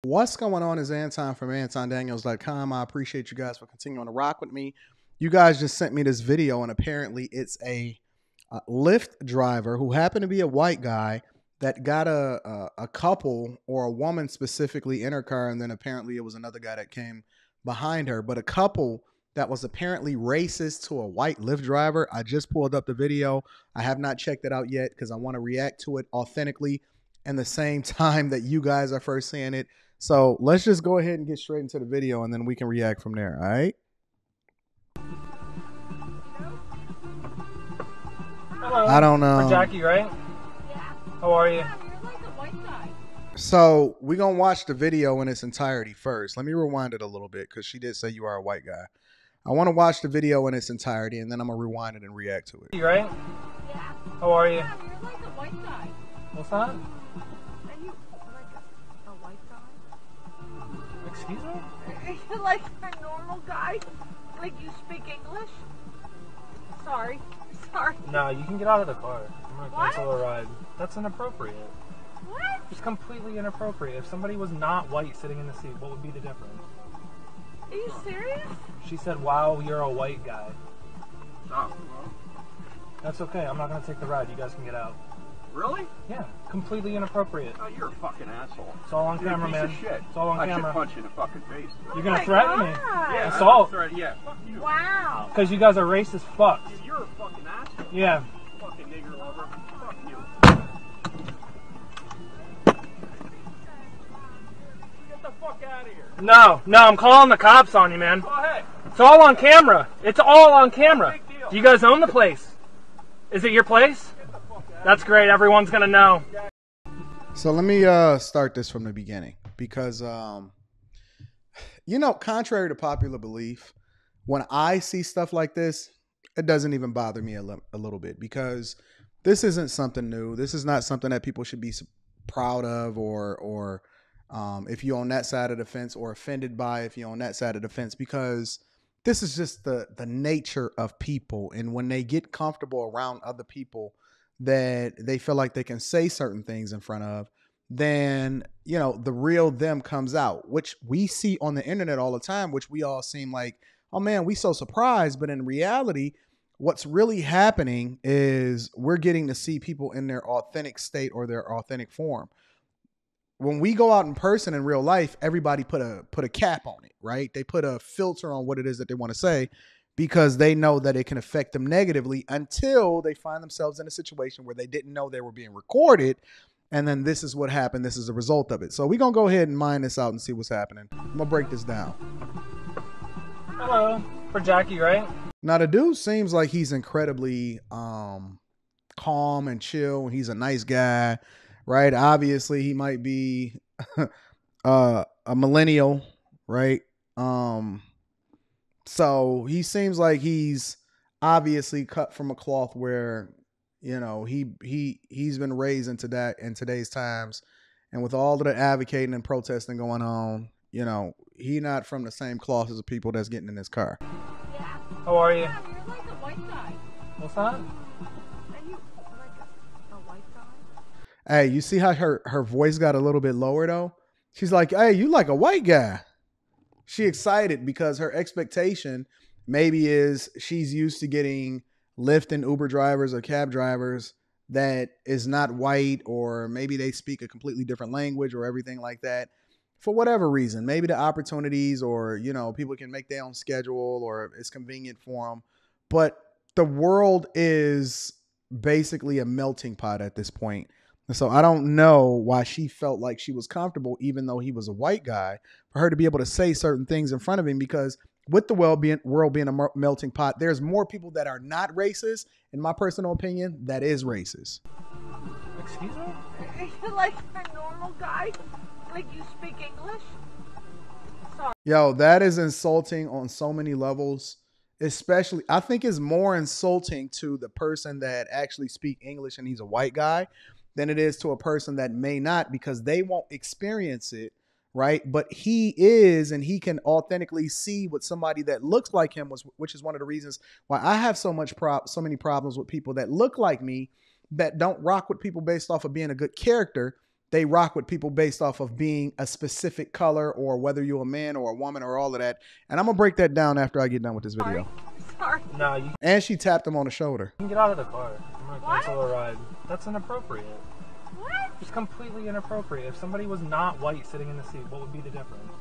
What's going on is Anton from AntonDaniels.com. I appreciate you guys for continuing to rock with me. You guys just sent me this video, and apparently it's a Lyft driver who happened to be a white guy that got a couple or a woman specifically in her car, and then apparently it was another guy that came behind her. But a couple that was apparently racist to a white Lyft driver. I just pulled up the video. I have not checked it out yet because I want to react to it authentically and the same time that you guys are first seeing it. So let's just go ahead and get straight into the video, and then we can react from there. All right. Hello. I don't know. For Jackie, right? Yeah. How are you? Yeah, you're like a white guy. So we're going to watch the video in its entirety first. Let me rewind it a little bit because she did say you are a white guy. I want to watch the video in its entirety, and then I'm going to rewind it and react to it. You right? Yeah. How are you? Yeah, you're like a white guy. What's that? Are you like a white guy? Excuse me? Are you like a normal guy? Like you speak English? Sorry. No, you can get out of the car. I'm going to What? cancel the ride. That's inappropriate. What? It's completely inappropriate. If somebody was not white sitting in the seat, what would be the difference? Are you serious? She said, wow, you're a white guy. Oh, well, That's okay. I'm not going to take the ride. You guys can get out. really? Yeah, completely inappropriate. Oh, you're a fucking asshole. It's all on You're camera, a piece man. of shit. It's all on I camera. should punch you in the fucking face. You're going Oh to threaten me? God. Yeah, Assault. Yeah, fuck you. Wow. Because you guys are racist fucks. You're a fucking asshole. Yeah. Fucking nigger lover. Fuck you. Get the fuck out of here. No, I'm calling the cops on you, man. Go ahead. It's all on camera. It's all on camera. Big deal. Do you guys own the place? Is it your place? That's great. Everyone's going to know. So let me start this from the beginning because, contrary to popular belief, when I see stuff like this, it doesn't even bother me a little bit because this isn't something new. This is not something that people should be proud of or if you're on that side of the fence, or offended by if you're on that side of the fence, because this is just the nature of people. And when they get comfortable around other people that they feel like they can say certain things in front of, then, the real them comes out, which we see on the internet all the time, which we all seem like, oh man, we so surprised. But in reality, what's really happening is we're getting to see people in their authentic state or their authentic form. When we go out in person in real life, everybody put a cap on it, right? They put a filter on what it is that they want to say because they know that it can affect them negatively until they find themselves in a situation where they didn't know they were being recorded. And then this is what happened. This is the result of it. So we're going to go ahead and mine this out and see what's happening. I'm going to break this down. Hello. For Jackie, right? Now, the dude seems like he's incredibly calm and chill. He's a nice guy, right? Obviously, he might be a millennial, right? So he seems like he's obviously cut from a cloth where, he's been raised into that in today's times. And with all of the advocating and protesting going on, he not from the same cloth as the people that's getting in this car. Yeah. How are you? Yeah, you're like a white guy. What's that? Are you like a white guy? Hey, you see how her voice got a little bit lower though? She's like, hey, you like a white guy. She excited because her expectation maybe is she's used to getting Lyft and Uber drivers or cab drivers that is not white, or maybe they speak a completely different language or everything like that. For whatever reason, maybe the opportunities, or, people can make their own schedule, or it's convenient for them. But the world is basically a melting pot at this point. And so I don't know why she felt like she was comfortable, even though he was a white guy, for her to be able to say certain things in front of him, because with the world being a melting pot, there's more people that are not racist, in my personal opinion, that is racist. Excuse me? Are you like a normal guy? Like you speak English? Sorry. Yo, that is insulting on so many levels. Especially, I think it's more insulting to the person that actually speak English and he's a white guy than it is to a person that may not, because they won't experience it, right? But he is, and he can authentically see what somebody that looks like him was, which is one of the reasons why I have so many problems with people that look like me, that don't rock with people based off of being a good character, they rock with people based off of being a specific color or whether you're a man or a woman or all of that. And I'm going to break that down after I get done with this video. Sorry. No, you And she tapped him on the shoulder. can get out of the car. I'm gonna What? cancel a ride. That's inappropriate. What? It's completely inappropriate. If somebody was not white sitting in the seat, what would be the difference?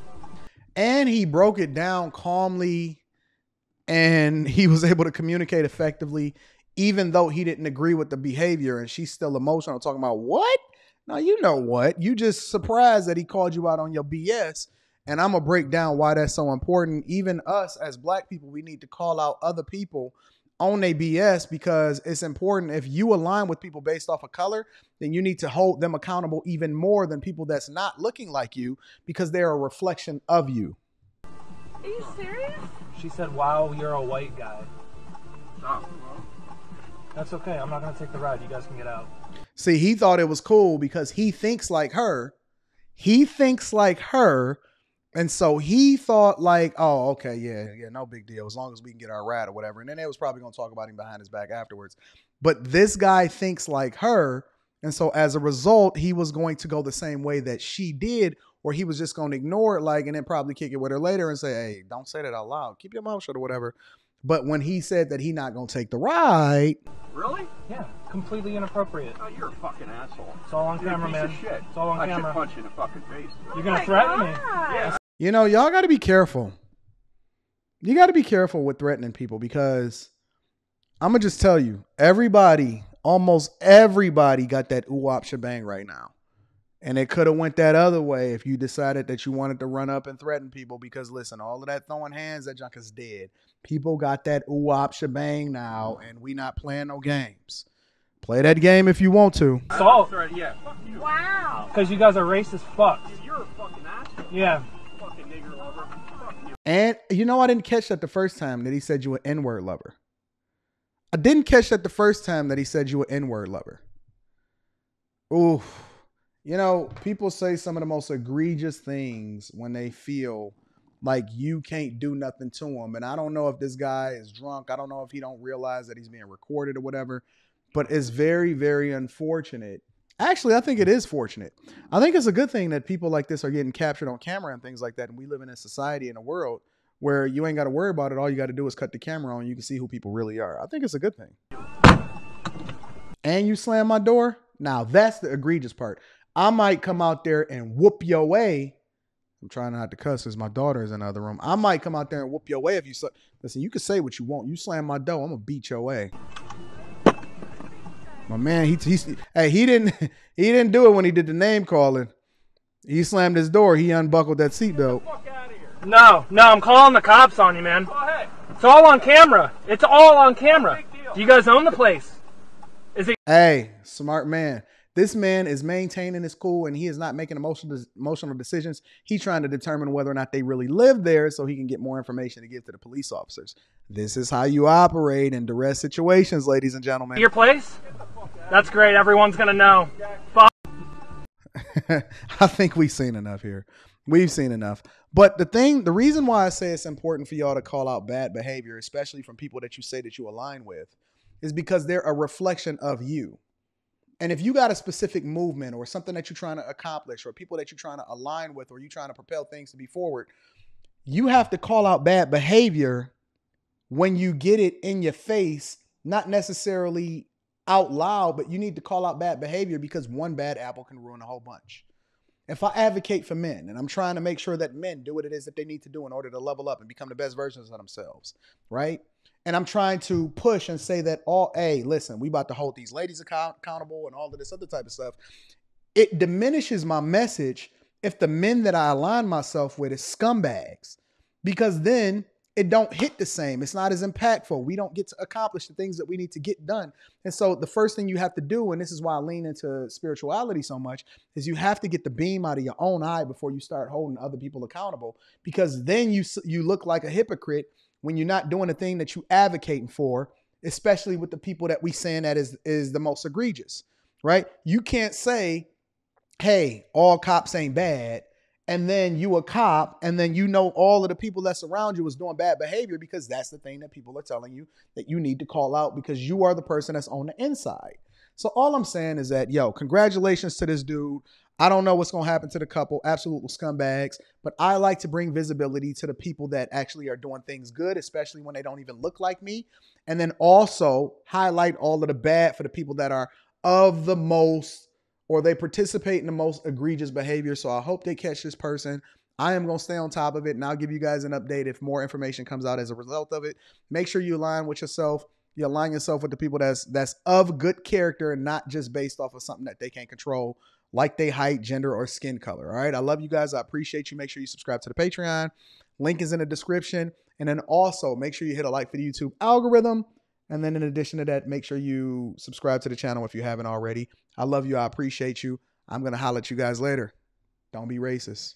And he broke it down calmly, and he was able to communicate effectively, even though he didn't agree with the behavior. And she's still emotional, talking about, what? Now, you know what? You just surprised that he called you out on your BS. And I'm going to break down why that's so important. Even us as black people, we need to call out other people on their BS, because it's important. If you align with people based off of color, then you need to hold them accountable even more than people that's not looking like you, because they're a reflection of you. Are you serious? She said, wow, you're a white guy. Oh, well. That's okay. I'm not going to take the ride. You guys can get out. See, he thought it was cool because he thinks like her. He thinks like her. And so he thought like, oh, okay, yeah, no big deal, as long as we can get our ride or whatever. And then they was probably going to talk about him behind his back afterwards. But this guy thinks like her. And so as a result, he was going to go the same way that she did, or he was just going to ignore it, like, and then probably kick it with her later and say, hey, don't say that out loud. Keep your mouth shut or whatever. But when he said that he not going to take the ride. Really? Yeah, completely inappropriate. Oh, you're a fucking asshole. It's all on You're camera, a piece man. of shit. It's all on I camera. should punch you in the fucking face. You're going to threaten me. Yeah. You know, y'all got to be careful. You got to be careful with threatening people, because I'm going to just tell you, everybody, almost everybody got that ooh-wop shebang right now. And it could have went that other way if you decided that you wanted to run up and threaten people, because listen, all of that throwing hands, that junk is dead. People got that ooh-wop shebang now, and we not playing no games. Play that game if you want to. Assault. Yeah, fuck you. Wow. Because you guys are racist fucks. You're a fucking asshole. Yeah. Fucking nigger lover. Fuck you. And you know, I didn't catch that the first time that he said you an N-word lover. I didn't catch that the first time that he said you an N-word lover. Ooh. You know, people say some of the most egregious things when they feel like you can't do nothing to them. And I don't know if this guy is drunk. I don't know if he don't realize that he's being recorded or whatever. But it's very, very unfortunate. Actually, I think it is fortunate. I think it's a good thing that people like this are getting captured on camera and things like that. And we live in a society, in a world where you ain't got to worry about it. All you got to do is cut the camera on. You can see who people really are. I think it's a good thing. And you slam my door? Now, that's the egregious part. I might come out there and whoop your way. I'm trying not to cuss because my daughter is in the other room. I might come out there and whoop your way if you... Listen, you can say what you want. You slam my door, I'm going to beat your way. My man, he didn't do it when he did the name calling. He slammed his door. He unbuckled that seatbelt. Fuck out of here. No, I'm calling the cops on you, man. Go ahead. It's all on camera. It's all on camera. Do you guys own the place? Is it? Hey, smart man. This man is maintaining his cool, and he is not making emotional decisions. He's trying to determine whether or not they really live there so he can get more information to give to the police officers. This is how you operate in duress situations, ladies and gentlemen. Your place? That's great. Everyone's going to know. Fuck. I think we've seen enough here. We've seen enough. But the reason why I say it's important for y'all to call out bad behavior, especially from people that you say that you align with, is because they're a reflection of you. And if you got a specific movement or something that you're trying to accomplish, or people that you're trying to align with, or you're trying to propel things to be forward, you have to call out bad behavior when you get it in your face, not necessarily out loud, but you need to call out bad behavior, because one bad apple can ruin a whole bunch. If I advocate for men and I'm trying to make sure that men do what it is that they need to do in order to level up and become the best versions of themselves, right? And I'm trying to push and say that hey, listen, we about to hold these ladies accountable and all of this other type of stuff. It diminishes my message if the men that I align myself with is scumbags, because then it don't hit the same. It's not as impactful. We don't get to accomplish the things that we need to get done. And so the first thing you have to do, and this is why I lean into spirituality so much, is you have to get the beam out of your own eye before you start holding other people accountable, because then you look like a hypocrite when you're not doing the thing that you advocating for, especially with the people that we saying that is the most egregious, right? You can't say, hey, all cops ain't bad, and then you a cop, and then you know all of the people that's around you is doing bad behavior, because that's the thing that people are telling you that you need to call out, because you are the person that's on the inside. So all I'm saying is that, congratulations to this dude. I don't know what's going to happen to the couple, absolute scumbags, but I like to bring visibility to the people that actually are doing things good, especially when they don't even look like me. And then also highlight all of the bad for the people that are of the most, or they participate in the most egregious behavior. So I hope they catch this person. I am going to stay on top of it, and I'll give you guys an update if more information comes out as a result of it. Make sure you align with yourself. You align yourself with the people that's of good character and not just based off of something that they can't control, like they height, gender, or skin color. All right. I love you guys. I appreciate you. Make sure you subscribe to the Patreon. Link is in the description. And then also make sure you hit a like for the YouTube algorithm. And then in addition to that, make sure you subscribe to the channel if you haven't already. I love you. I appreciate you. I'm going to holler at you guys later. Don't be racist.